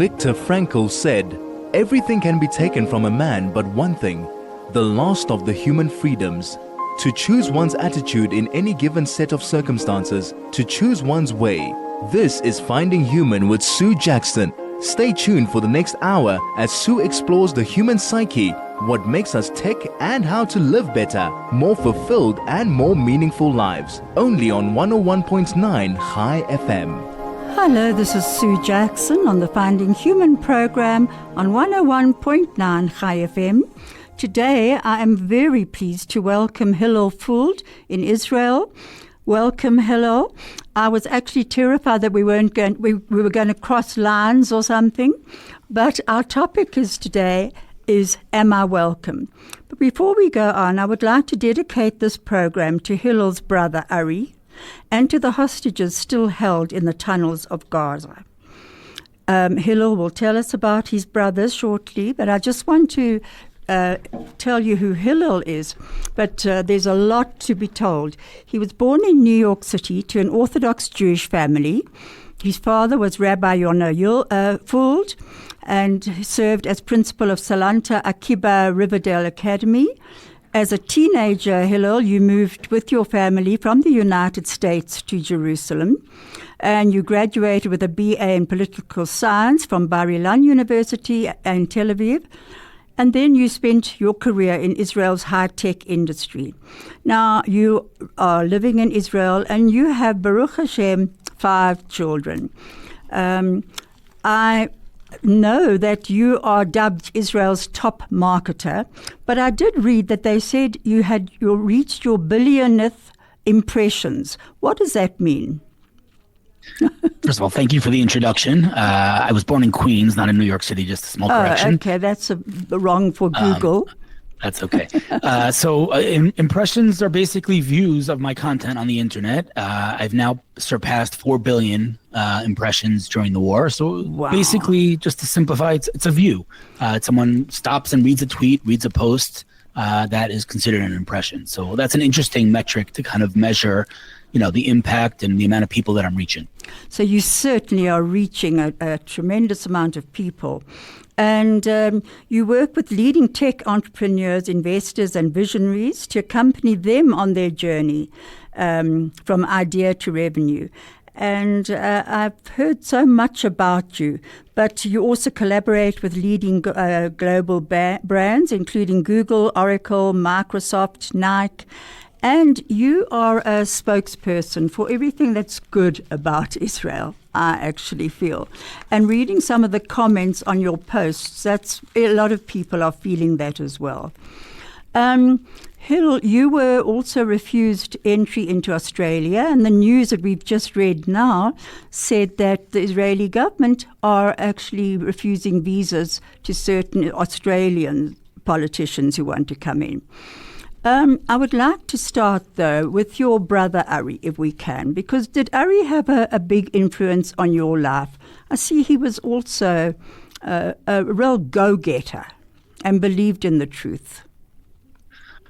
Viktor Frankl said, "Everything can be taken from a man but one thing, the last of the human freedoms. To choose one's attitude in any given set of circumstances, to choose one's way." This is Finding Human with Sue Jackson. Stay tuned for the next hour as Sue explores the human psyche, what makes us tick, and how to live better, more fulfilled and more meaningful lives. Only on 101.9 High FM. Hello, this is Sue Jackson on the Finding Human program on 101.9 High FM. Today, I am very pleased to welcome Hillel Fuld in Israel. Welcome, Hillel. I was actually terrified that we were going to cross lines or something, but our topic today is Am I Welcome? But before we go on, I would like to dedicate this program to Hillel's brother Ari and to the hostages still held in the tunnels of Gaza. Hillel will tell us about his brothers shortly, but I just want to tell you who Hillel is, but there's a lot to be told. He was born in New York City to an Orthodox Jewish family. His father was Rabbi Yonah Fuld, and served as principal of Salanta Akiba Riverdale Academy. As a teenager, Hillel, you moved with your family from the United States to Jerusalem, and you graduated with a BA in political science from Bar Ilan University in Tel Aviv. And then you spent your career in Israel's high-tech industry. Now you are living in Israel and you have, Baruch Hashem, 5 children. I know that you are dubbed Israel's top marketer, but I did read that they said you reached your billionth impressions. What does that mean? First of all, thank you for the introduction. I was born in Queens, not in New York City, just a small correction. Okay, that's wrong for Google. That's okay. So impressions are basically views of my content on the internet. I've now surpassed 4 billion impressions during the war. So basically, just to simplify, it's a view. Someone stops and reads a tweet, reads a post, that is considered an impression. So that's an interesting metric to kind of measure the impact and the amount of people that I'm reaching. So you certainly are reaching a tremendous amount of people. And you work with leading tech entrepreneurs, investors, and visionaries to accompany them on their journey from idea to revenue. And I've heard so much about you, but you also collaborate with leading global brands, including Google, Oracle, Microsoft, Nike. And you are a spokesperson for everything that's good about Israel, I actually feel. And reading some of the comments on your posts, a lot of people are feeling that as well. Hillel, you were also refused entry into Australia, and the news that we've just read now said that the Israeli government are actually refusing visas to certain Australian politicians who want to come in. I would like to start, though, with your brother Ari, if we can, because did Ari have a big influence on your life? I see he was also a real go-getter and believed in the truth.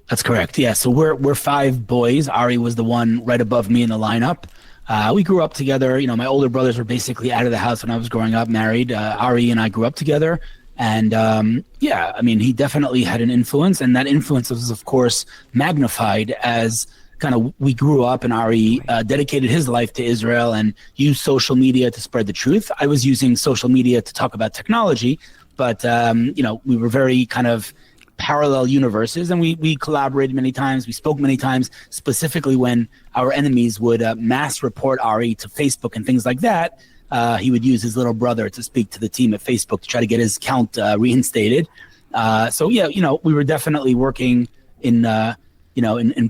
That's correct, yeah. So we're 5 boys. Ari was the one right above me in the lineup. We grew up together. My older brothers were basically out of the house when I was growing up, married. Ari and I grew up together. And he definitely had an influence, and that influence was, of course, magnified as kind of we grew up, and Ari dedicated his life to Israel and used social media to spread the truth. I was using social media to talk about technology, but, we were very kind of parallel universes, and we collaborated many times. We spoke many times, specifically when our enemies would mass report Ari to Facebook and things like that. He would use his little brother to speak to the team at Facebook to try to get his account reinstated. We were definitely working in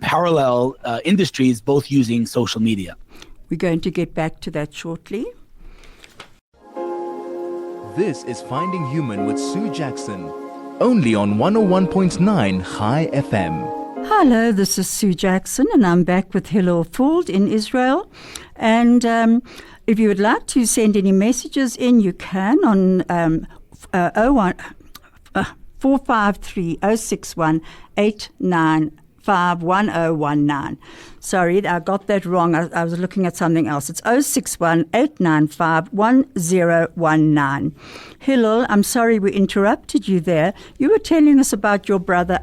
parallel industries, both using social media. We're going to get back to that shortly. This is Finding Human with Sue Jackson, only on 101.9 High FM. Hello, this is Sue Jackson, and I'm back with Hillel Fuld in Israel. And if you would like to send any messages in, you can on 453-061-894. 8951019. Sorry, I got that wrong. I was looking at something else. It's 061-895-1019. Hillel, I'm sorry we interrupted you there. You were telling us about your brother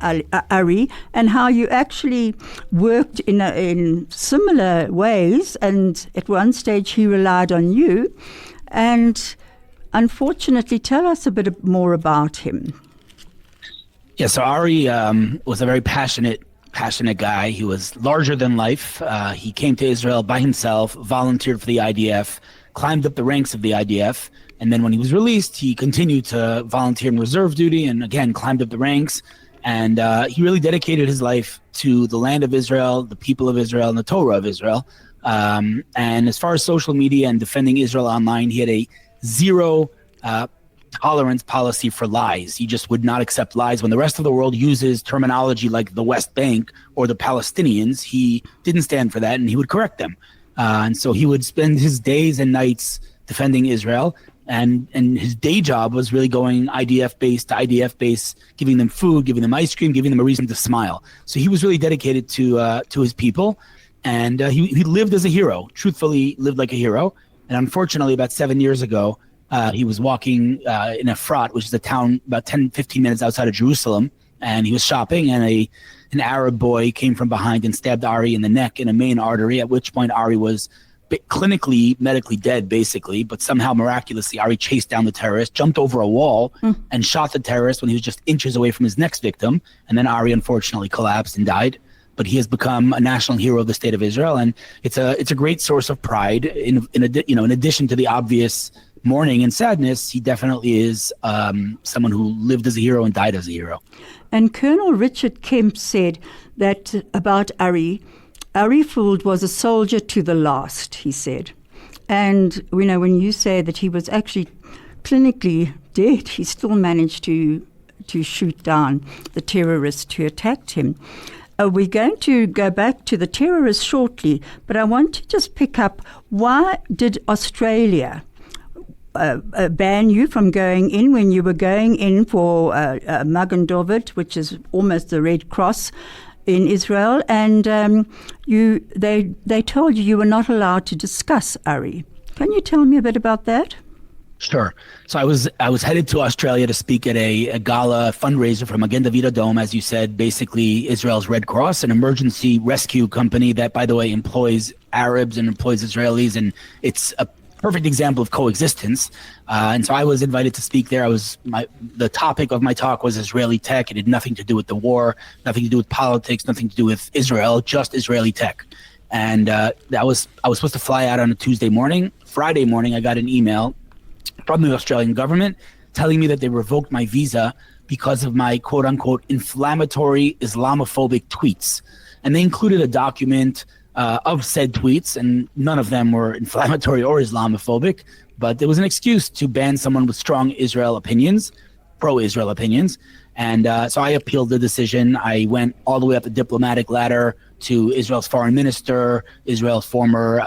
Ari and how you actually worked in similar ways, and at one stage he relied on you. And unfortunately, tell us a bit more about him. Yeah, so Ari was a very passionate guy. He was larger than life. He came to Israel by himself, volunteered for the IDF, climbed up the ranks of the IDF, and then when he was released, he continued to volunteer in reserve duty and again climbed up the ranks. And he really dedicated his life to the land of Israel, the people of Israel, and the Torah of Israel. And as far as social media and defending Israel online, he had a zero tolerance policy for lies. He just would not accept lies. When the rest of the world uses terminology like the West Bank or the Palestinians, he didn't stand for that, and he would correct them. And so he would spend his days and nights defending Israel, and his day job was really going IDF base to IDF base, giving them food, giving them ice cream, giving them a reason to smile. So he was really dedicated to his people, and he lived as a hero, truthfully lived like a hero. And unfortunately, about 7 years ago, he was walking in Efrat, which is a town about 10, 15 minutes outside of Jerusalem, and he was shopping, and an Arab boy came from behind and stabbed Ari in the neck in a main artery, at which point Ari was clinically, medically dead, basically, but somehow miraculously Ari chased down the terrorist, jumped over a wall, and shot the terrorist when he was just inches away from his next victim, and then Ari unfortunately collapsed and died. But he has become a national hero of the state of Israel, and it's a great source of pride. In addition to the obvious mourning and sadness, he definitely is someone who lived as a hero and died as a hero. And Colonel Richard Kemp said that about Ari Fuld was a soldier to the last, he said. And, when you say that he was actually clinically dead, he still managed to shoot down the terrorists who attacked him. We're going to go back to the terrorists shortly, but I want to just pick up, why did Australia ban you from going in when you were going in for Magen David, which is almost the Red Cross in Israel, and they told you were not allowed to discuss Ari. Can you tell me a bit about that? Sure. So I was headed to Australia to speak at a gala fundraiser for Magen David Adom, as you said, basically Israel's Red Cross, an emergency rescue company that, by the way, employs Arabs and employs Israelis, and it's a perfect example of coexistence. And so I was invited to speak there. The topic of my talk was Israeli tech. It had nothing to do with the war, nothing to do with politics, nothing to do with Israel, just Israeli tech. And I was supposed to fly out on a Tuesday morning. Friday morning, I got an email from the Australian government telling me that they revoked my visa because of my quote-unquote inflammatory Islamophobic tweets. And they included a document of said tweets, and none of them were inflammatory or Islamophobic, but there was an excuse to ban someone with strong Israel opinions, pro-Israel opinions. And so I appealed the decision. I went all the way up the diplomatic ladder to Israel's foreign minister, Israel's former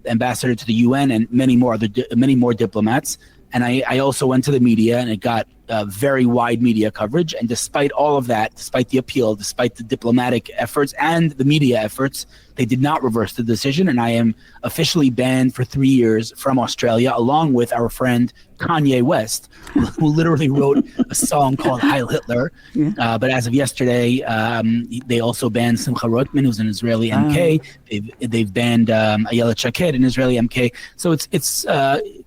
ambassador to the UN, and many more diplomats. And I also went to the media, and it got very wide media coverage. And despite all of that, despite the appeal, despite the diplomatic efforts and the media efforts, they did not reverse the decision. And I am officially banned for 3 years from Australia, along with our friend Kanye West, who literally wrote a song called Heil Hitler. Yeah. But as of yesterday, they also banned Simcha Rotman, who's an Israeli MK. They've banned Ayelet Shaked, an Israeli MK. So it's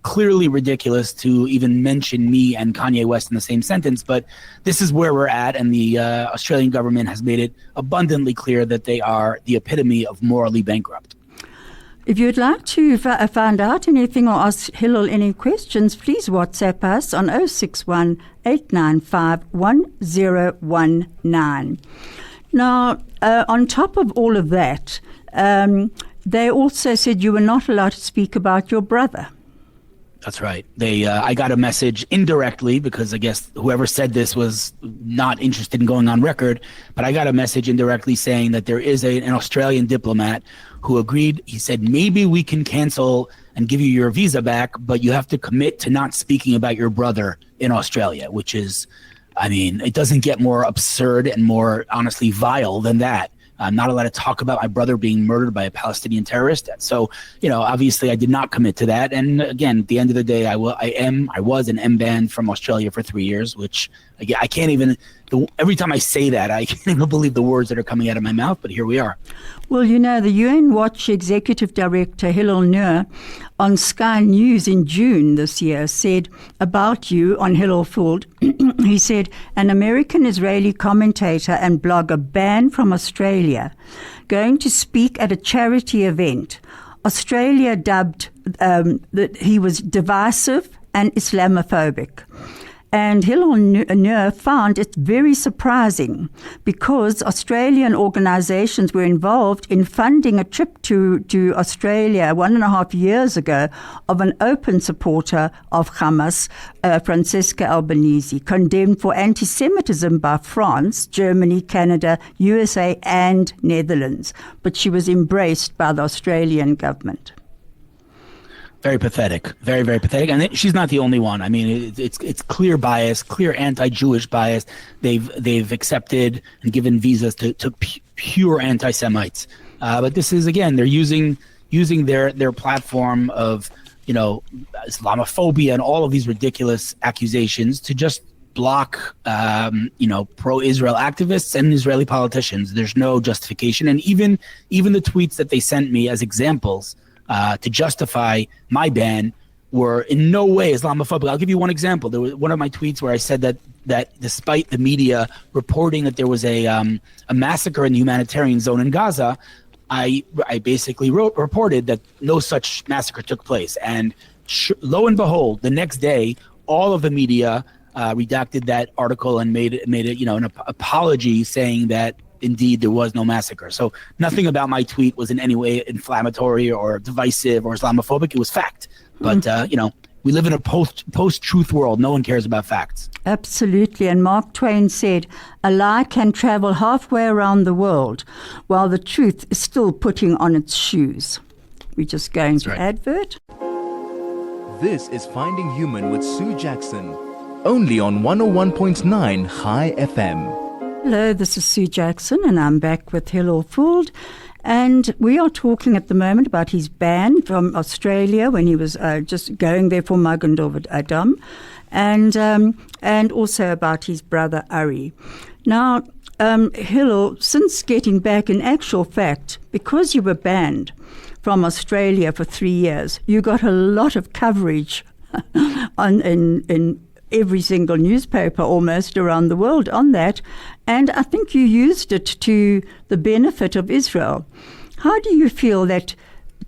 clearly ridiculous to even mention me and Kanye West in the same sentence. But this is where we're at, and the Australian government has made it abundantly clear that they are the epitome of morally bankrupt. If you'd like to find out anything or ask Hillel any questions, please WhatsApp us on 061 895 1019. Now, on top of all of that, they also said you were not allowed to speak about your brother. That's right. I got a message indirectly, because I guess whoever said this was not interested in going on record, but I got a message indirectly saying that there is an Australian diplomat who agreed. He said, maybe we can cancel and give you your visa back, but you have to commit to not speaking about your brother in Australia, which is, I mean, it doesn't get more absurd and more honestly vile than that. I'm not allowed to talk about my brother being murdered by a Palestinian terrorist. So, obviously I did not commit to that. And again, at the end of the day, I was and am banned from Australia for 3 years, which again, I can't even, every time I say that, I can't even believe the words that are coming out of my mouth, but here we are. Well, the UN Watch Executive Director Hillel on Sky News in June this year said about you on Hillel Fuld, he said, an American-Israeli commentator and blogger banned from Australia, going to speak at a charity event. Australia dubbed that he was divisive and Islamophobic. And Hillel found it very surprising because Australian organizations were involved in funding a trip to Australia 1.5 years ago of an open supporter of Hamas, Francesca Albanese, condemned for anti-Semitism by France, Germany, Canada, USA, and Netherlands. But she was embraced by the Australian government. Very pathetic, very, very pathetic. And she's not the only one. I mean, it's clear bias, clear anti-Jewish bias. They've accepted and given visas to pure anti-Semites. But this is, again, they're using their platform of, Islamophobia and all of these ridiculous accusations to just block, pro-Israel activists and Israeli politicians. There's no justification. And even the tweets that they sent me as examples to justify my ban were in no way Islamophobic. I'll give you one example. There was one of my tweets where I said that despite the media reporting that there was a massacre in the humanitarian zone in Gaza, I basically reported that no such massacre took place. And lo and behold, the next day, all of the media redacted that article and made it an apology saying that indeed there was no massacre. So nothing about my tweet was in any way inflammatory or divisive or Islamophobic. It was fact. But, we live in a post-truth world. No one cares about facts. Absolutely. And Mark Twain said, a lie can travel halfway around the world while the truth is still putting on its shoes. We're just going to advert. This is Finding Human with Sue Jackson, only on 101.9 High FM. Hello, this is Sue Jackson, and I'm back with Hillel Fuld. And we are talking at the moment about his ban from Australia when he was just going there for Magen David Adam, and also about his brother Ari. Now, Hillel, since getting back, in actual fact, because you were banned from Australia for 3 years, you got a lot of coverage in every single newspaper almost around the world on that, and I think you used it to the benefit of Israel. How do you feel that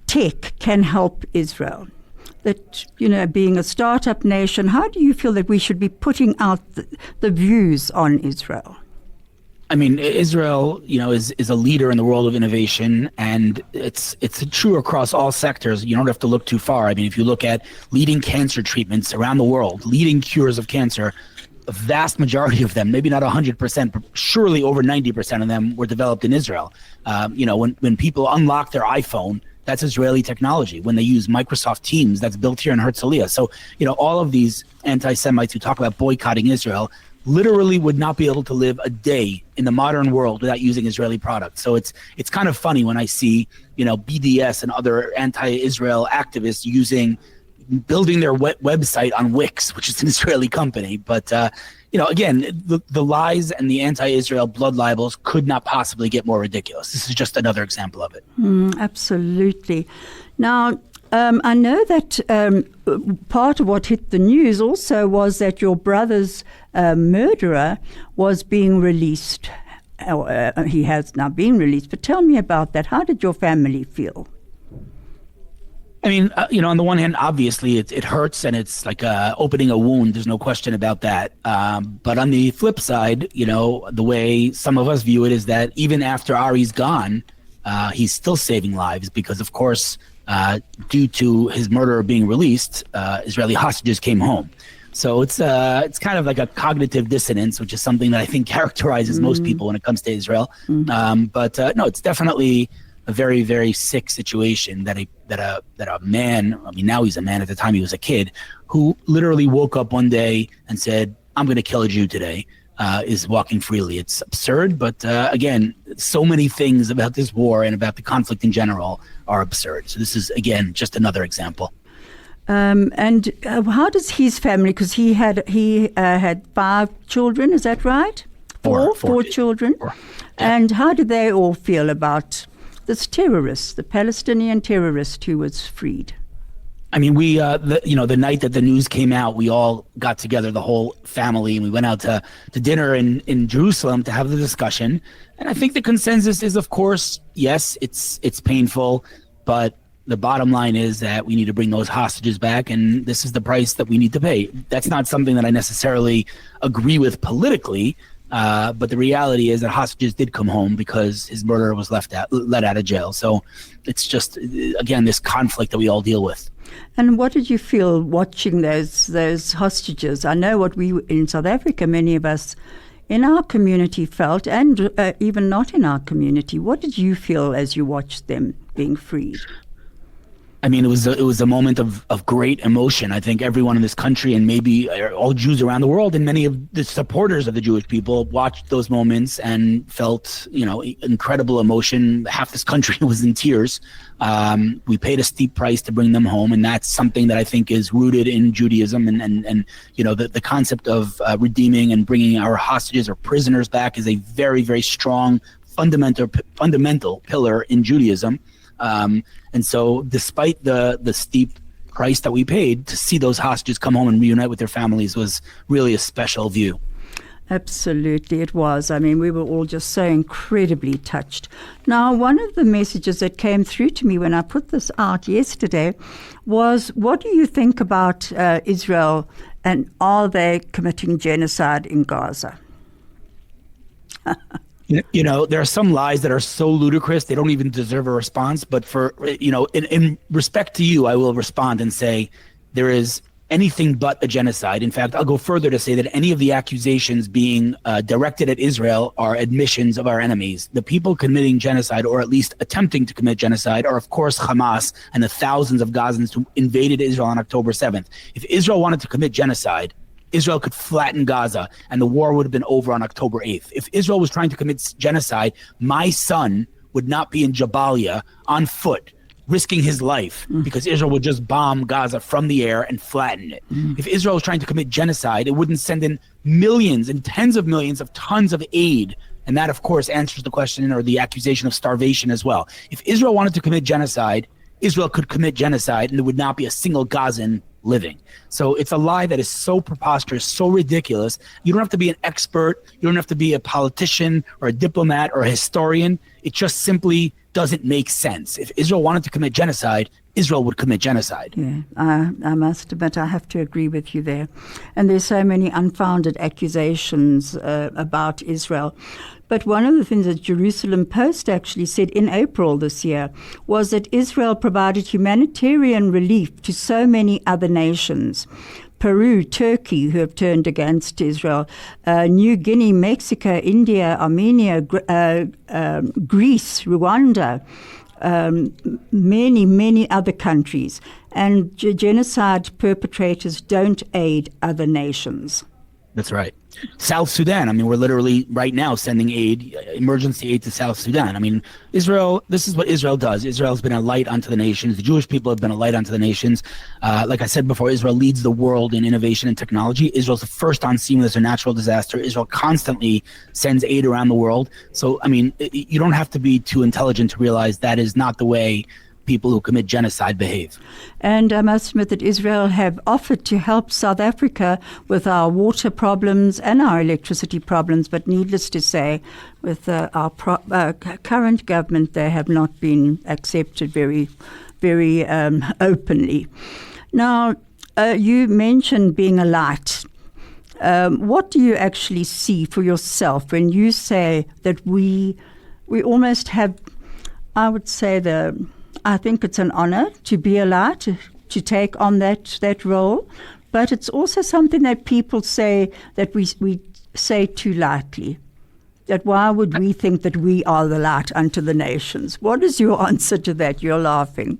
tech can help Israel? That, being a startup nation, how do you feel that we should be putting out the views on Israel? I mean, Israel, is a leader in the world of innovation, and it's true across all sectors. You don't have to look too far. I mean, if you look at leading cancer treatments around the world, leading cures of cancer, a vast majority of them, maybe not 100%, but surely over 90% of them were developed in Israel. When people unlock their iPhone, that's Israeli technology. When they use Microsoft Teams, that's built here in Herzliya. So, all of these anti-Semites who talk about boycotting Israel literally would not be able to live a day in the modern world without using Israeli products. So it's kind of funny when I see, BDS and other anti-Israel activists building their website on Wix, which is an Israeli company. But, again, the lies and the anti-Israel blood libels could not possibly get more ridiculous. This is just another example of it. Absolutely. Now, I know that part of what hit the news also was that your brother's murderer was being released. He has now been released. But tell me about that. How did your family feel? I mean, on the one hand, obviously it hurts and it's like opening a wound. There's no question about that. But on the flip side, the way some of us view it is that even after Ari's gone, he's still saving lives because, of course, due to his murderer being released, Israeli hostages came home. So it's kind of like a cognitive dissonance, which is something that I think characterizes most people when it comes to Israel. But no, it's definitely a very, very sick situation that a man, I mean, now he's a man, at the time he was a kid, who literally woke up one day and said, I'm going to kill a Jew today. is walking freely. It's absurd, but again, so many things about this war and about the conflict in general are absurd. So this is, again, just another example. And how does his family, because he had 5 children, is that right? Four children. Four. And how did they all feel about this terrorist, the Palestinian terrorist who was freed? I mean, we, the night that the news came out, we all got together, the whole family, and we went out to dinner in Jerusalem to have the discussion. And I think the consensus is, of course, yes, it's painful, but the bottom line is that we need to bring those hostages back, and this is the price that we need to pay. That's not something that I necessarily agree with politically, but the reality is that hostages did come home because his murderer was let out of jail. So it's just, again, this conflict that we all deal with. And what did you feel watching those hostages? I know what we in South Africa, many of us in our community felt, and even not in our community. What did you feel as you watched them being freed? I mean, it was a moment of great emotion. I think everyone in this country, and maybe all Jews around the world, and many of the supporters of the Jewish people, watched those moments and felt, incredible emotion. Half this country was in tears. We paid a steep price to bring them home, and that's something that I think is rooted in Judaism. And the concept of redeeming and bringing our hostages or prisoners back is a very, very strong fundamental pillar in Judaism. And so despite the steep price that we paid, to see those hostages come home and reunite with their families was really a special view. Absolutely, it was. I mean, we were all just so incredibly touched. Now, one of the messages that came through to me when I put this out yesterday was, what do you think about Israel, and are they committing genocide in Gaza? There are some lies that are so ludicrous they don't even deserve a response. But for in respect to you, I will respond and say there is anything but a genocide. In fact, I'll go further to say that any of the accusations being directed at Israel are admissions of our enemies. The people committing genocide, or at least attempting to commit genocide, are of course Hamas and the thousands of Gazans who invaded Israel on October 7th. If Israel wanted to commit genocide, Israel could flatten Gaza and the war would have been over on October 8th. If Israel was trying to commit genocide, my son would not be in Jabalia on foot, risking his life, because Israel would just bomb Gaza from the air and flatten it. If Israel was trying to commit genocide, it wouldn't send in millions and tens of millions of tons of aid. And that, of course, answers the question or the accusation of starvation as well. If Israel wanted to commit genocide, Israel could commit genocide and there would not be a single Gazan living. So it's a lie that is so preposterous, so ridiculous. You don't have to be an expert. You don't have to be a politician or a diplomat or a historian. It just simply doesn't make sense. If Israel wanted to commit genocide, Israel would commit genocide. Yeah, I must admit I have to agree with you there. And there's so many unfounded accusations about Israel. But one of the things that Jerusalem Post actually said in April this year was that Israel provided humanitarian relief to so many other nations. Peru, Turkey, who have turned against Israel, New Guinea, Mexico, India, Armenia, Greece, Rwanda, many other countries. And genocide perpetrators don't aid other nations. That's right. South Sudan. I mean, we're literally right now sending aid, emergency aid to South Sudan. I mean, Israel, this is what Israel does. Israel's been a light unto the nations. The Jewish people have been a light unto the nations. Like I said before, Israel leads the world in innovation and technology. Israel's the first on scene when there's a natural disaster. Israel constantly sends aid around the world. So, I mean, you don't have to be too intelligent to realize that is not the way people who commit genocide behave. And I must admit that Israel have offered to help South Africa with our water problems and our electricity problems, but needless to say, with our current government, they have not been accepted very openly. Now, you mentioned being a light. What do you actually see for yourself when you say that we almost have, I would say, I think it's an honor to be a light, to take on that role, but it's also something that people say that we say too lightly. That why would we think that we are the light unto the nations? What is your answer to that? You're laughing.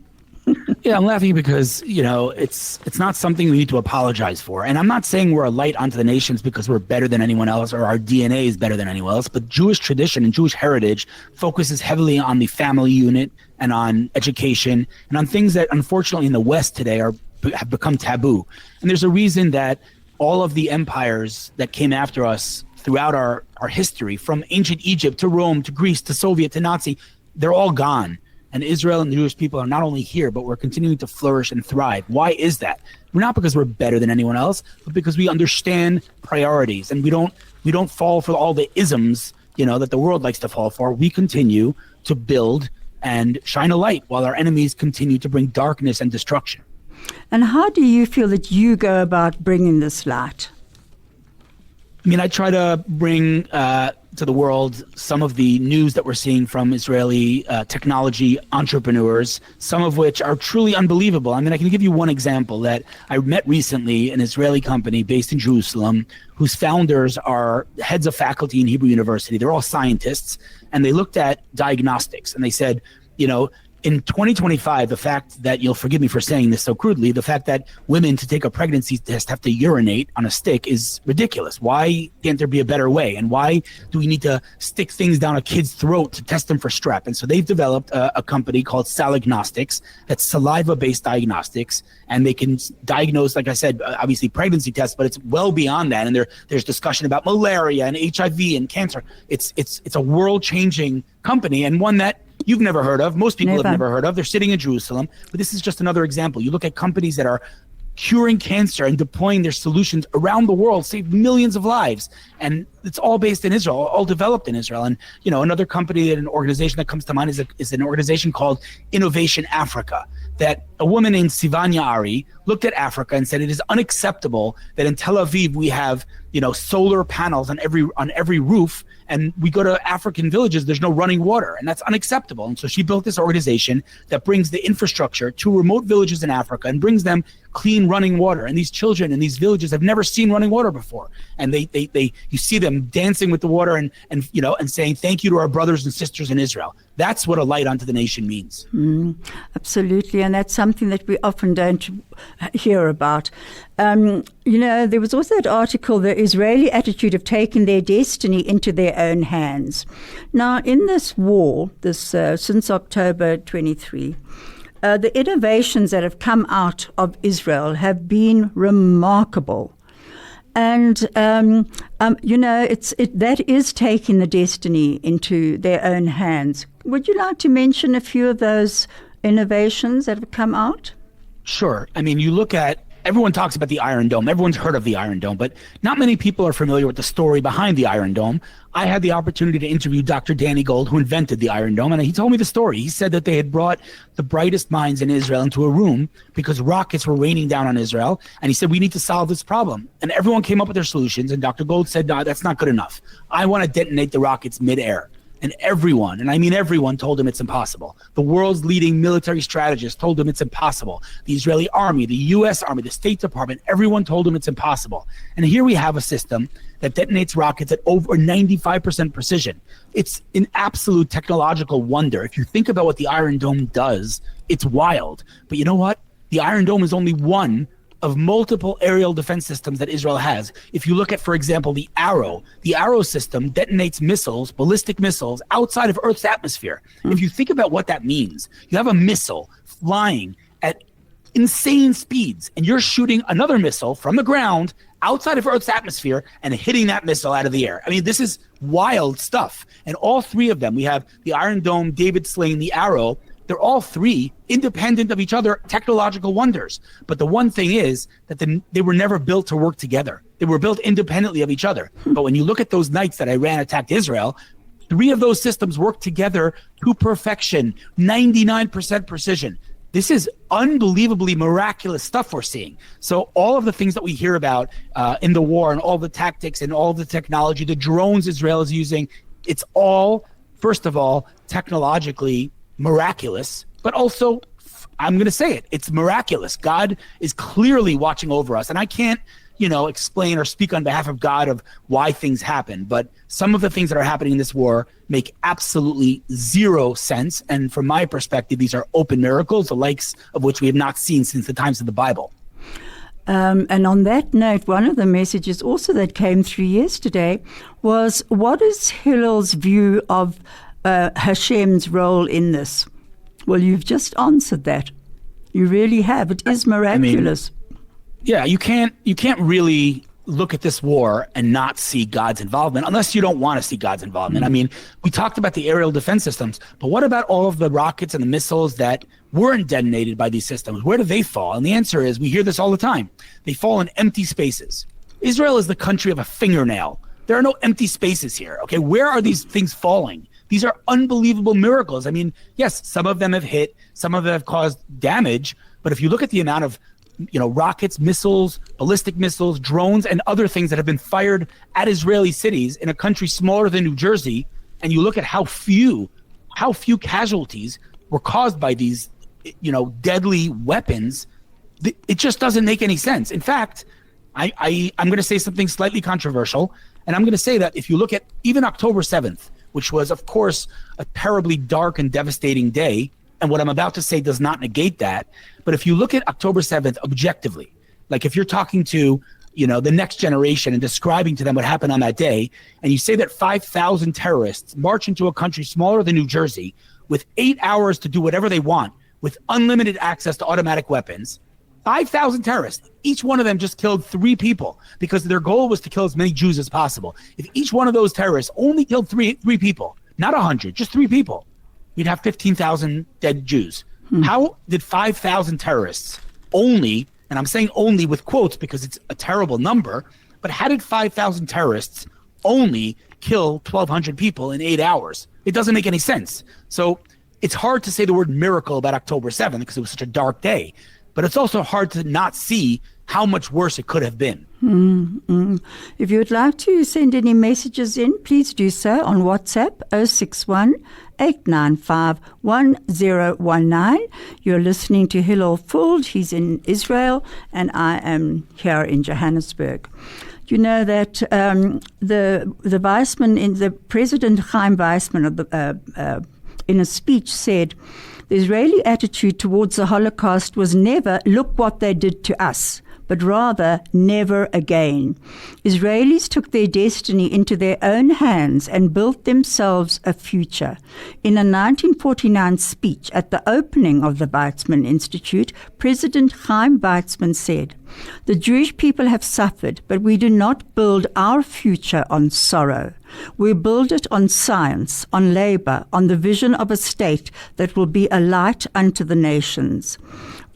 Yeah, I'm laughing because, it's not something we need to apologize for. And I'm not saying we're a light unto the nations because we're better than anyone else or our DNA is better than anyone else, but Jewish tradition and Jewish heritage focuses heavily on the family unit and on education and on things that unfortunately in the West today have become taboo. And there's a reason that all of the empires that came after us throughout our history, from ancient Egypt to Rome to Greece to Soviet to Nazi, they're all gone. And Israel and the Jewish people are not only here, but we're continuing to flourish and thrive. Why is that? We're not because we're better than anyone else, but because we understand priorities and we don't fall for all the isms, that the world likes to fall for. We continue to build and shine a light while our enemies continue to bring darkness and destruction. And how do you feel that you go about bringing this light? I try to bring to the world some of the news that we're seeing from Israeli technology entrepreneurs, some of which are truly unbelievable. I can give you one example that I met recently, an Israeli company based in Jerusalem, whose founders are heads of faculty in Hebrew University. They're all scientists, and they looked at diagnostics, and they said, in 2025, the fact that, you'll forgive me for saying this so crudely, the fact that women to take a pregnancy test have to urinate on a stick is ridiculous. Why can't there be a better way? And why do we need to stick things down a kid's throat to test them for strep? And so they've developed a company called Salignostics, that's saliva-based diagnostics, and they can diagnose, like I said, obviously pregnancy tests, but it's well beyond that. And there's discussion about malaria and HIV and cancer. It's a world-changing company, and one that you've never heard of. Most people have never heard of. They're sitting in Jerusalem. But this is just another example. You look at companies that are curing cancer and deploying their solutions around the world, save millions of lives. And it's all based in Israel, all developed in Israel. And, another company and an organization that comes to mind is an organization called Innovation Africa, that a woman named Sivanya Ari looked at Africa and said, it is unacceptable that in Tel Aviv we have, solar panels on every roof, and we go to African villages, there's no running water, and that's unacceptable. And so she built this organization that brings the infrastructure to remote villages in Africa and brings them clean running water. And these children in these villages have never seen running water before. And you see them dancing with the water and saying thank you to our brothers and sisters in Israel. That's what a light unto the nation means. Absolutely. And that's something that we often don't hear about. There was also that article, the Israeli attitude of taking their destiny into their own hands. Now, in this war, since October 23, the innovations that have come out of Israel have been remarkable. And, that is taking the destiny into their own hands. Would you like to mention a few of those innovations that have come out? Sure. You look at, everyone talks about the Iron Dome. Everyone's heard of the Iron Dome, but not many people are familiar with the story behind the Iron Dome. I had the opportunity to interview Dr. Danny Gold, who invented the Iron Dome, and he told me the story. He said that they had brought the brightest minds in Israel into a room because rockets were raining down on Israel, and he said, we need to solve this problem. And everyone came up with their solutions, and Dr. Gold said, no, that's not good enough. I want to detonate the rockets midair. And everyone, and I mean everyone, told him it's impossible. The world's leading military strategists told him it's impossible. The Israeli army, the U.S. Army, the State Department, everyone told him it's impossible. And here we have a system that detonates rockets at over 95% precision. It's an absolute technological wonder. If you think about what the Iron Dome does, it's wild. But you know what? The Iron Dome is only one of multiple aerial defense systems that Israel has. If you look at, for example, the Arrow system detonates missiles, ballistic missiles, outside of Earth's atmosphere. If you think about what that means, you have a missile flying at insane speeds, and you're shooting another missile from the ground outside of Earth's atmosphere and hitting that missile out of the air. This is wild stuff. And all three of them, we have the Iron Dome, David Sling, the Arrow, they're all three independent of each other, technological wonders. But the one thing is that they were never built to work together. They were built independently of each other. But when you look at those nights that Iran attacked Israel, three of those systems worked together to perfection, 99% precision. This is unbelievably miraculous stuff we're seeing. So all of the things that we hear about in the war and all the tactics and all the technology, the drones Israel is using, it's all, first of all, technologically miraculous, but also, I'm going to say it, it's miraculous. God is clearly watching over us. And I can't explain or speak on behalf of God of why things happen. But some of the things that are happening in this war make absolutely zero sense. And from my perspective, these are open miracles, the likes of which we have not seen since the times of the Bible. And on that note, one of the messages also that came through yesterday was, what is Hillel's view of Hashem's role in this? Well, you've just answered that. You really have. It is miraculous. You can't really look at this war and not see God's involvement unless you don't want to see God's involvement. I mean, we talked about the aerial defense systems, but what about all of the rockets and the missiles that weren't detonated by these systems? Where do they fall? And the answer is, we hear this all the time. They fall in empty spaces. Israel is the country of a fingernail. There are no empty spaces here. Okay, where are these things falling? These are unbelievable miracles. I mean, yes, some of them have hit, some of them have caused damage, but if you look at the amount of rockets, missiles, ballistic missiles, drones, and other things that have been fired at Israeli cities in a country smaller than New Jersey, and you look at how few casualties were caused by these, deadly weapons, it just doesn't make any sense. In fact, I'm going to say something slightly controversial, and I'm going to say that if you look at even October 7th, which was, of course, a terribly dark and devastating day, and what I'm about to say does not negate that. But if you look at October 7th objectively, like if you're talking to, the next generation and describing to them what happened on that day, and you say that 5,000 terrorists march into a country smaller than New Jersey with 8 hours to do whatever they want, with unlimited access to automatic weapons, 5,000 terrorists, each one of them just killed 3 people because their goal was to kill as many Jews as possible. If each one of those terrorists only killed three people, not 100, just 3 people, you'd have 15,000 dead Jews. How did 5,000 terrorists only, and I'm saying only with quotes because it's a terrible number, but how did 5,000 terrorists only kill 1,200 people in 8 hours? It doesn't make any sense. So it's hard to say the word miracle about October 7th because it was such a dark day, but it's also hard to not see how much worse it could have been. If you would like to send any messages in, please do so on WhatsApp 061-895-1019. You're listening to Hillel Fuld. He's in Israel, and I am here in Johannesburg. You know that the Weizmann, the President Chaim Weizmann, in a speech said, the Israeli attitude towards the Holocaust was never, look what they did to us, but rather never again. Israelis took their destiny into their own hands and built themselves a future. In a 1949 speech at the opening of the Weizmann Institute, President Chaim Weizmann said, the Jewish people have suffered, but we do not build our future on sorrow. We build it on science, on labor, on the vision of a state that will be a light unto the nations.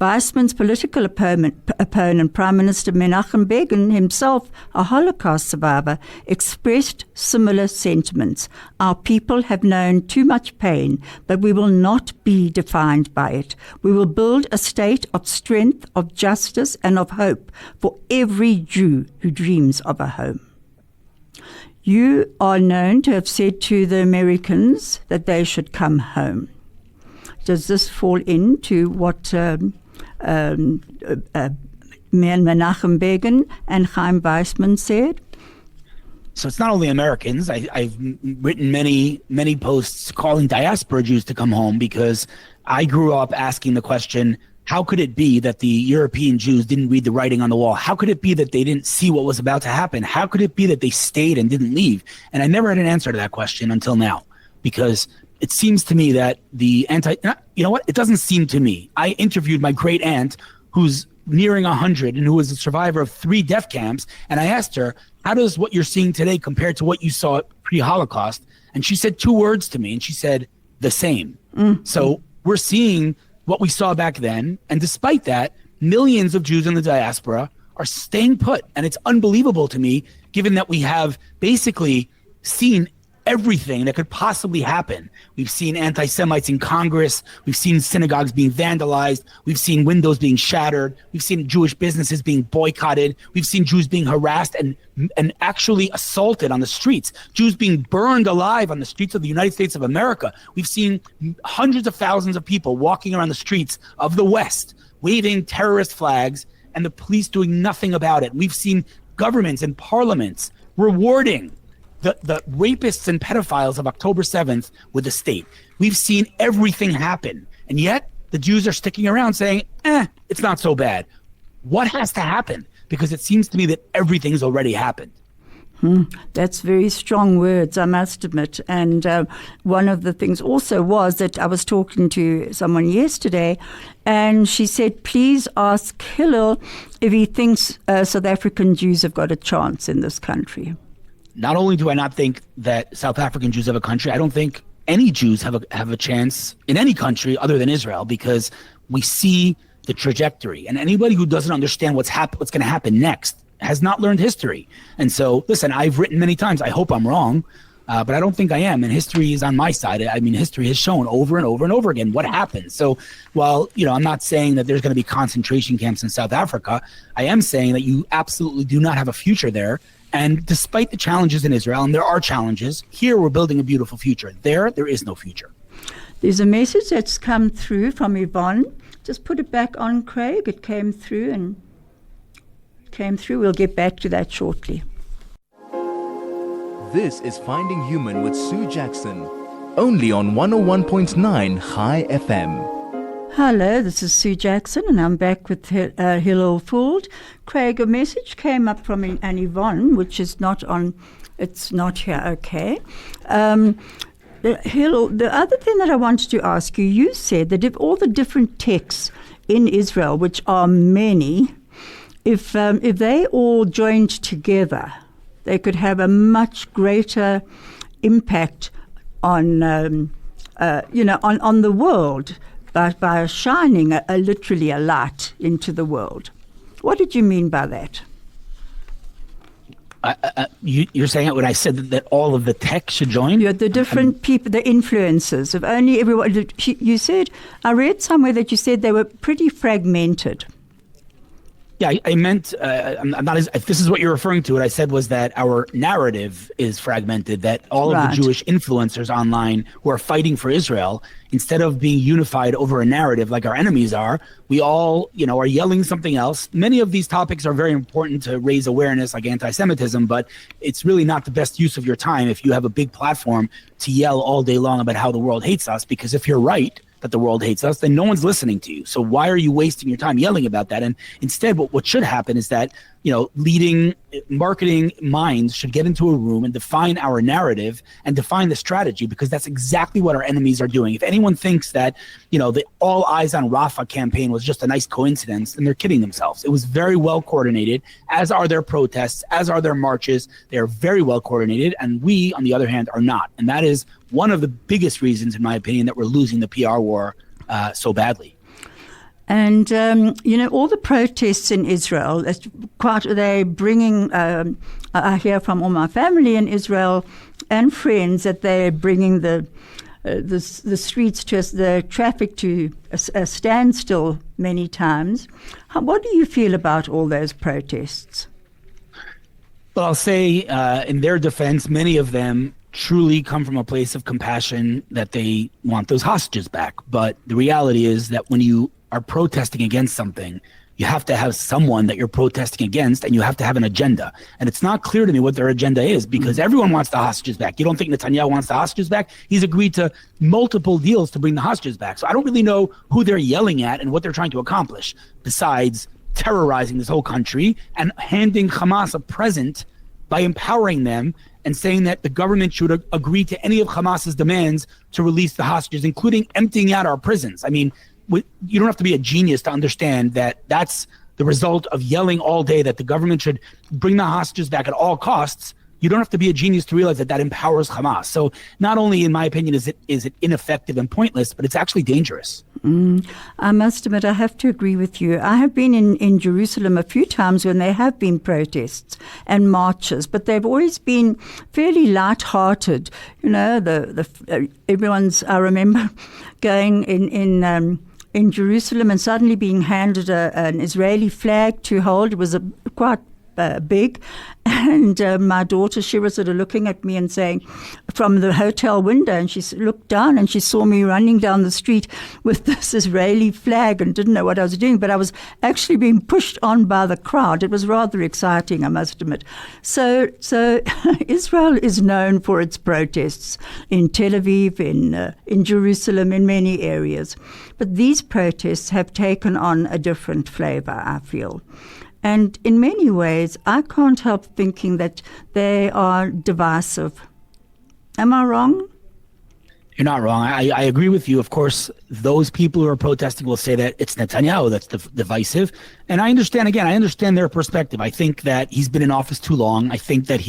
Weizmann's political opponent, Prime Minister Menachem Begin, himself a Holocaust survivor, expressed similar sentiments. Our people have known too much pain, but we will not be defined by it. We will build a state of strength, of justice, and of hope for every Jew who dreams of a home. You are known to have said to the Americans that they should come home. Does this fall into what Menachem Begin and Chaim Weizmann said? So it's not only Americans. I've written many posts calling diaspora Jews to come home because I grew up asking the question, how could it be that the European Jews didn't read the writing on the wall? How could it be that they didn't see what was about to happen? How could it be that they stayed and didn't leave? And I never had an answer to that question until now, because it seems to me that you know what? It doesn't seem to me. I interviewed my great aunt who's nearing 100 and who was a survivor of 3 death camps. And I asked her, how does what you're seeing today compare to what you saw pre-Holocaust? And she said 2 words to me, and she said, the same. So we're seeing what we saw back then. And despite that, millions of Jews in the diaspora are staying put. And it's unbelievable to me, given that we have basically seen everything that could possibly happen. We've seen anti-Semites in Congress. We've seen synagogues being vandalized. We've seen windows being shattered. We've seen Jewish businesses being boycotted. We've seen Jews being harassed and actually assaulted on the streets. Jews being burned alive on the streets of the United States of America. We've seen hundreds of thousands of people walking around the streets of the West, waving terrorist flags and the police doing nothing about it. We've seen governments and parliaments rewarding the rapists and pedophiles of October 7th with the state. We've seen everything happen. And yet the Jews are sticking around saying, it's not so bad. What has to happen? Because it seems to me that everything's already happened. That's very strong words, I must admit. And one of the things also was that I was talking to someone yesterday, and she said, please ask Hillel if he thinks South African Jews have got a chance in this country. Not only do I not think that South African Jews have a country, I don't think any Jews have a chance in any country other than Israel, because we see the trajectory. And anybody who doesn't understand what's going to happen next has not learned history. And so, listen, I've written many times, I hope I'm wrong, but I don't think I am. And history is on my side. I mean, history has shown over and over and over again what happens. So while, I'm not saying that there's going to be concentration camps in South Africa, I am saying that you absolutely do not have a future there. And despite the challenges in Israel, and there are challenges, here we're building a beautiful future. There is no future. There's a message that's come through from Yvonne. Just put it back on, Craig. It came through. We'll get back to that shortly. This is Finding Human with Sue Jackson, only on 101.9 High FM. Hello, this is Sue Jackson, and I'm back with Hillel Fuld. Craig, a message came up from an Yvonne, which is not on, it's not here, okay. Hillel, the other thing that I wanted to ask you, you said that if all the different texts in Israel, which are many, if they all joined together, they could have a much greater impact on, on the world. By shining literally a light into the world. What did you mean by that? You're saying it when I said that all of the tech should join? Yeah, the different people, the influencers of only everyone. You said, I read somewhere that you said they were pretty fragmented. Yeah, I meant, I'm not if this is what you're referring to, what I said was that our narrative is fragmented, that all of the Jewish influencers online who are fighting for Israel, instead of being unified over a narrative like our enemies are, we all, are yelling something else. Many of these topics are very important to raise awareness, like anti-Semitism, but it's really not the best use of your time if you have a big platform to yell all day long about how the world hates us, because if you're right, that the world hates us, then no one's listening to you. So why are you wasting your time yelling about that? And instead, what should happen is that, leading marketing minds should get into a room and define our narrative and define the strategy, because that's exactly what our enemies are doing. If anyone thinks that, the All Eyes on Rafah campaign was just a nice coincidence, then they're kidding themselves. It was very well coordinated, as are their protests, as are their marches. They are very well coordinated, and we, on the other hand, are not. And that is one of the biggest reasons, in my opinion, that we're losing the PR war so badly. And, all the protests in Israel, they're bringing, I hear from all my family in Israel and friends that they're bringing the streets to the traffic to a standstill many times. What do you feel about all those protests? Well, I'll say in their defense, many of them truly come from a place of compassion that they want those hostages back. But the reality is that when you are protesting against something, you have to have someone that you're protesting against, and you have to have an agenda. And it's not clear to me what their agenda is, because everyone wants the hostages back. You don't think Netanyahu wants the hostages back? He's agreed to multiple deals to bring the hostages back. So I don't really know who they're yelling at and what they're trying to accomplish, besides terrorizing this whole country and handing Hamas a present by empowering them and saying that the government should agree to any of Hamas's demands to release the hostages, including emptying out our prisons. I mean, you don't have to be a genius to understand that that's the result of yelling all day that the government should bring the hostages back at all costs. You don't have to be a genius to realize that that empowers Hamas. So not only, in my opinion, is it ineffective and pointless, but it's actually dangerous. I must admit, I have to agree with you. I have been in Jerusalem a few times when there have been protests and marches, but they've always been fairly light-hearted. Everyone's. I remember going in Jerusalem and suddenly being handed an Israeli flag to hold. It was quite big. And my daughter, she was sort of looking at me and saying, from the hotel window, and she looked down and she saw me running down the street with this Israeli flag and didn't know what I was doing, but I was actually being pushed on by the crowd. It was rather exciting, I must admit. So Israel is known for its protests in Tel Aviv, in Jerusalem, in many areas. But these protests have taken on a different flavor, I feel. And in many ways, I can't help thinking that they are divisive. Am I wrong? You're not wrong. I agree with you. Of course, those people who are protesting will say that it's Netanyahu that's divisive. And I understand their perspective. I think that he's been in office too long. I think that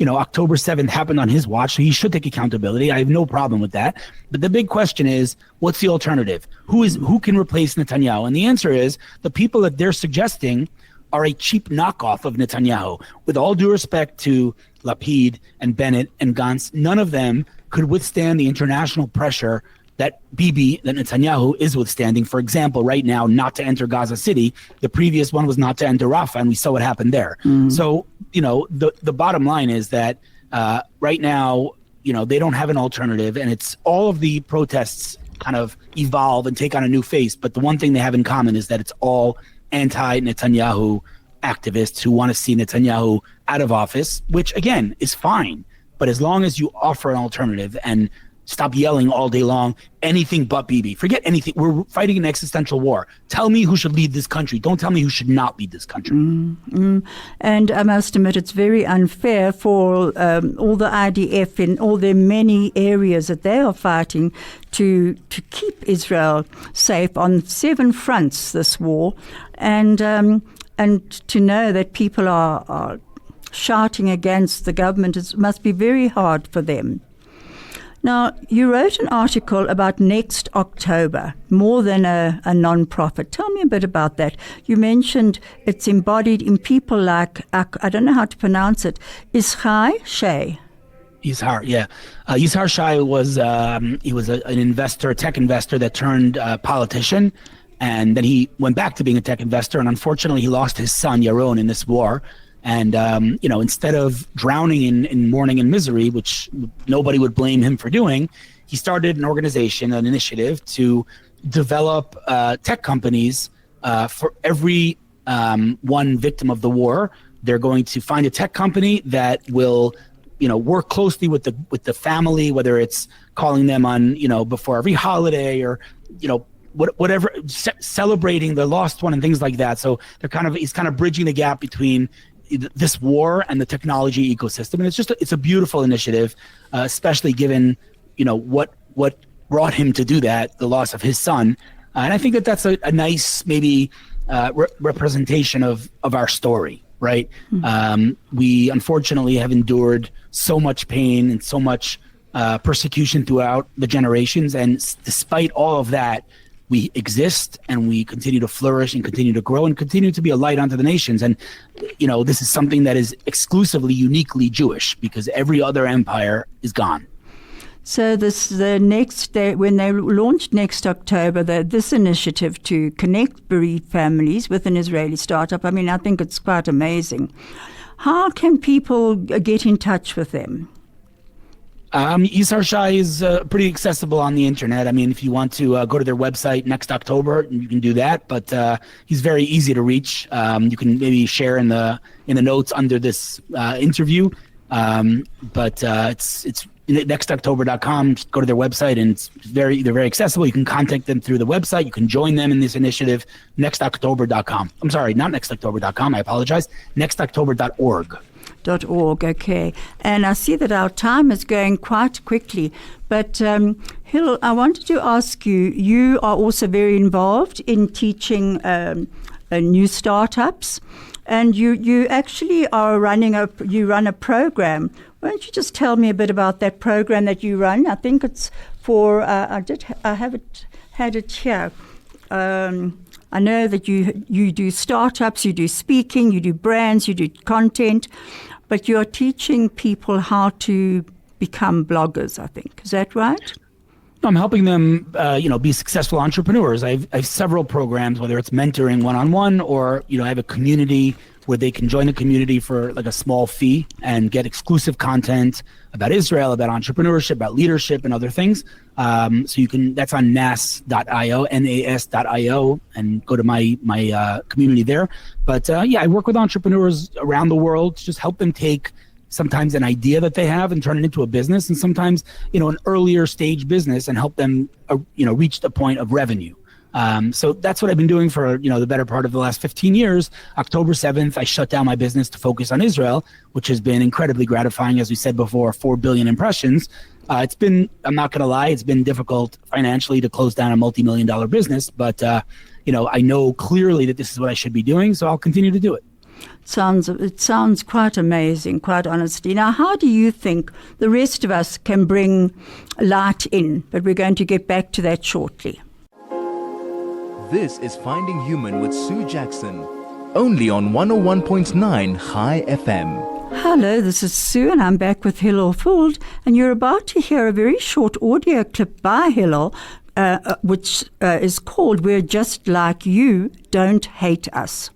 October 7th happened on his watch, so he should take accountability. I have no problem with that. But the big question is, what's the alternative? Who can replace Netanyahu? And the answer is the people that they're suggesting are a cheap knockoff of Netanyahu. With all due respect to Lapid and Bennett and Gantz, none of them could withstand the international pressure that Netanyahu is withstanding. For example, right now, not to enter Gaza City. The previous one was not to enter Rafah, and we saw what happened there. So, the bottom line is that right now, they don't have an alternative, and it's all of the protests kind of evolve and take on a new face. But the one thing they have in common is that it's all anti-Netanyahu activists who want to see Netanyahu out of office, which again is fine. But as long as you offer an alternative and stop yelling all day long, anything but Bibi. Forget anything. We're fighting an existential war. Tell me who should lead this country. Don't tell me who should not lead this country. And I must admit, it's very unfair for all the IDF in all their many areas that they are fighting to keep Israel safe on 7 fronts, this war, and to know that people are shouting against the government. It must be very hard for them. Now, you wrote an article about Next October, more than a non-profit. Tell me a bit about that. You mentioned it's embodied in people like, I don't know how to pronounce it, Yishai Shai. Yishar, yeah. Yishar Shai was an investor, a tech investor that turned politician, and then he went back to being a tech investor, and unfortunately he lost his son, Yaron, in this war. And, instead of drowning in mourning and misery, which nobody would blame him for doing, he started an organization, an initiative to develop tech companies for every one victim of the war. They're going to find a tech company that will, work closely with the family, whether it's calling them on, before every holiday or, whatever, celebrating the lost one and things like that. So he's kind of bridging the gap between this war and the technology ecosystem, and it's a beautiful initiative, especially given what brought him to do that, the loss of his son, and I think that that's a nice maybe representation of our story, right? We unfortunately have endured so much pain and so much persecution throughout the generations, and despite all of that, we exist and we continue to flourish and continue to grow and continue to be a light unto the nations. And, this is something that is exclusively, uniquely Jewish, because every other empire is gone. So the next day, when they launched Next October, this initiative to connect bereaved families with an Israeli startup, I think it's quite amazing. How can people get in touch with them? Yishar Shai is pretty accessible on the internet. If you want to go to their website Next October, you can do that. But he's very easy to reach. You can maybe share in the notes under this interview. But it's nextoctober.com. Just go to their website, and they're very accessible. You can contact them through the website. You can join them in this initiative. Nextoctober.com. I'm sorry, not nextoctober.com. I apologize. Nextoctober.org. .org, okay. And I see that our time is going quite quickly. But Hillel, I wanted to ask you, you are also very involved in teaching new startups, and you actually are run a program. Why don't you just tell me a bit about that program that you run? I think it's for, I had it here. I know that you do startups, you do speaking, you do brands, you do content, but you're teaching people how to become bloggers, I think. Is that right? I'm helping them, be successful entrepreneurs. I have several programs, whether it's mentoring one-on-one or, I have a community where they can join the community for like a small fee and get exclusive content about Israel, about entrepreneurship, about leadership, and other things. So you can, that's on nas.io, nas.io, and go to my community there. But I work with entrepreneurs around the world to just help them take sometimes an idea that they have and turn it into a business, and sometimes, an earlier stage business, and help them, reach the point of revenue. So that's what I've been doing for, the better part of the last 15 years. October 7th, I shut down my business to focus on Israel, which has been incredibly gratifying. As we said before, 4 billion impressions. It's been, I'm not going to lie, it's been difficult financially to close down a multi-million-dollar business, but, I know clearly that this is what I should be doing, so I'll continue to do it. It sounds quite amazing, quite honestly. Now, how do you think the rest of us can bring light in? But we're going to get back to that shortly. This is Finding Human with Sue Jackson, only on 101.9 High FM. Hello, this is Sue, and I'm back with Hillel Fuld, and you're about to hear a very short audio clip by Hillel, which is called "We're Just Like You, Don't Hate Us."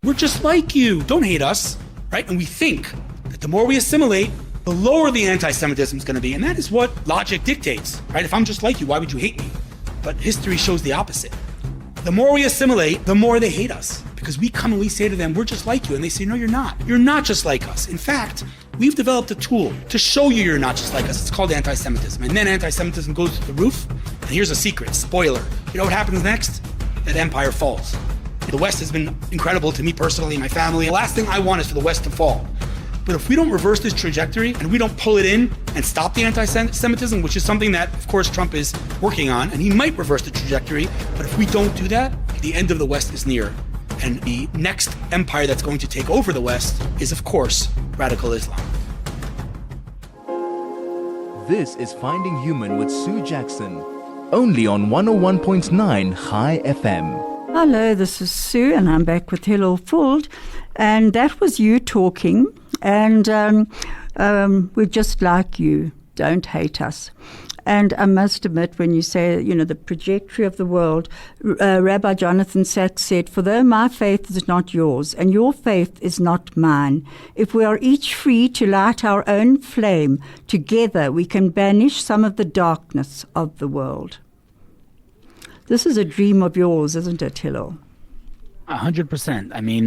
We're just like you. Don't hate us, right? And we think that the more we assimilate, the lower the anti-Semitism is going to be. And that is what logic dictates, right? If I'm just like you, why would you hate me? But history shows the opposite. The more we assimilate, the more they hate us. Because we come and we say to them, we're just like you. And they say, no, you're not. You're not just like us. In fact, we've developed a tool to show you you're not just like us. It's called anti-Semitism. And then anti-Semitism goes to the roof. And here's a secret, spoiler. You know what happens next? That empire falls. The West has been incredible to me personally and my family. The last thing I want is for the West to fall. But if we don't reverse this trajectory and we don't pull it in and stop the anti-Semitism, which is something that, of course, Trump is working on, and he might reverse the trajectory, but if we don't do that, the end of the West is near. And the next empire that's going to take over the West is, of course, radical Islam. This is Finding Human with Sue Jackson, only on 101.9 High FM. Hello, this is Sue, and I'm back with Hillel Fuld, and that was you talking, and we're just like you, don't hate us. And I must admit, when you say, the trajectory of the world, Rabbi Jonathan Sachs said, "For though my faith is not yours, and your faith is not mine, if we are each free to light our own flame, together we can banish some of the darkness of the world." This is a dream of yours, isn't it, Hillel? 100%. I mean,